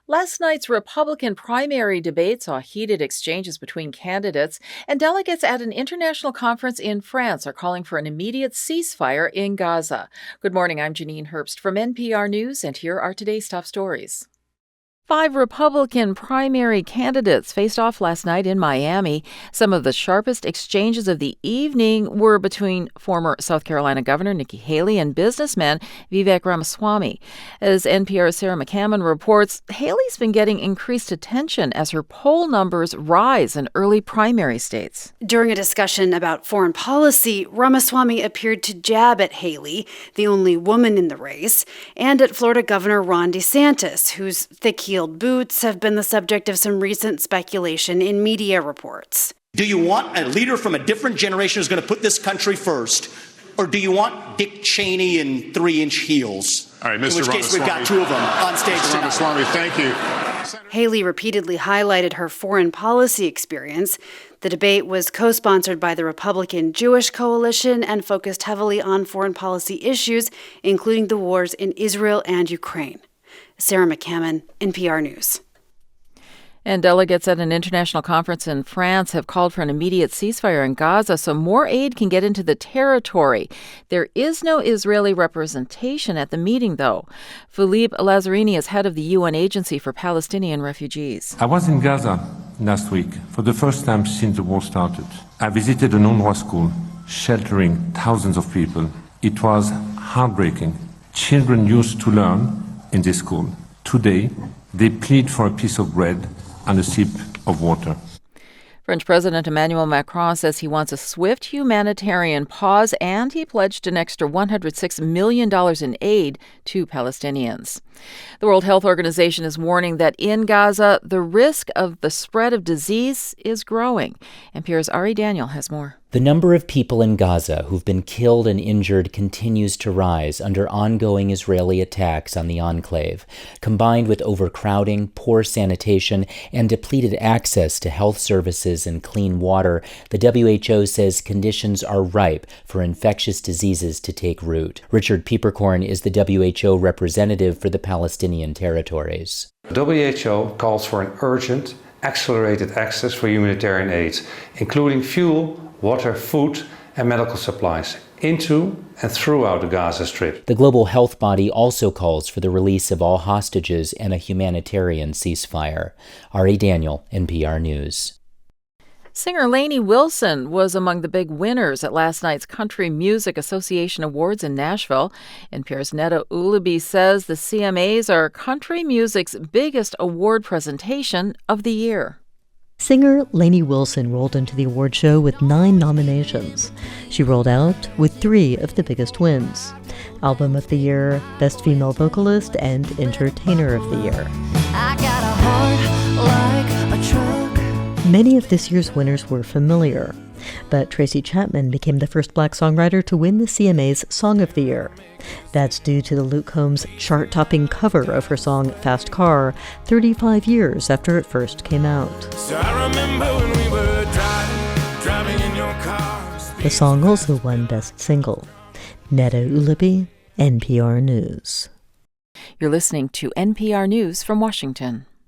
Last night's Republican primary debate saw heated exchanges between candidates, and delegates at an international conference in France are calling for an immediate ceasefire in Gaza. Good morning, I'm Janine Herbst from NPR News, and here are today's top stories. 5 Republican primary candidates faced off last night in Miami. Some of the sharpest exchanges of the evening were between former South Carolina Governor Nikki Haley and businessman Vivek Ramaswamy. As NPR's Sarah McCammon reports, Haley's been getting increased attention as her poll numbers rise in early primary states. During a discussion about foreign policy, Ramaswamy appeared to jab at Haley, the only woman in the race, and at Florida Governor Ron DeSantis, whose thick-heeled boots have been the subject of some recent speculation in media reports. Do you want a leader from a different generation who's going to put this country first? Or do you want Dick Cheney in 3-inch heels? All right, Mr. In which case, we've got 2 of them on stage Mr. tonight. Ramaswamy, thank you. Haley repeatedly highlighted her foreign policy experience. The debate was co-sponsored by the Republican Jewish Coalition and focused heavily on foreign policy issues, including the wars in Israel and Ukraine. Sarah McCammon, NPR News. And delegates at an international conference in France have called for an immediate ceasefire in Gaza so more aid can get into the territory. There is no Israeli representation at the meeting, though. Philippe Lazzarini is head of the UN Agency for Palestinian Refugees. I was in Gaza last week for the first time since the war started. I visited an UNRWA school, sheltering thousands of people. It was heartbreaking. Children used to learn in this school. Today, they plead for a piece of bread and a sip of water. French President Emmanuel Macron says he wants a swift humanitarian pause, and he pledged an extra $106 million in aid to Palestinians. The World Health Organization is warning that in Gaza, the risk of the spread of disease is growing. NPR's Ari Daniel has more. The number of people in Gaza who've been killed and injured continues to rise under ongoing Israeli attacks on the enclave. Combined with overcrowding, poor sanitation, and depleted access to health services and clean water, the WHO says conditions are ripe for infectious diseases to take root. Richard Pieperkorn is the WHO representative for the Palestinian territories. The WHO calls for an urgent, accelerated access for humanitarian aid, including fuel, water, food, and medical supplies into and throughout the Gaza Strip. The global health body also calls for the release of all hostages and a humanitarian ceasefire. Ari Daniel, NPR News. Singer Lainey Wilson was among the big winners at last night's Country Music Association Awards in Nashville. NPR's Neda Ulaby says the CMAs are country music's biggest award presentation of the year. Singer Lainey Wilson rolled into the award show with 9 nominations. She rolled out with 3 of the biggest wins: Album of the Year, Best Female Vocalist, and Entertainer of the Year. I got a heart like a truck. Many of this year's winners were familiar, but Tracy Chapman became the first Black songwriter to win the CMA's Song of the Year. That's due to the Luke Combs chart-topping cover of her song Fast Car 35 years after it first came out. So I remember when we were driving in your car. The song also won Best Single. Neda Ulaby, NPR News. You're listening to NPR News from Washington.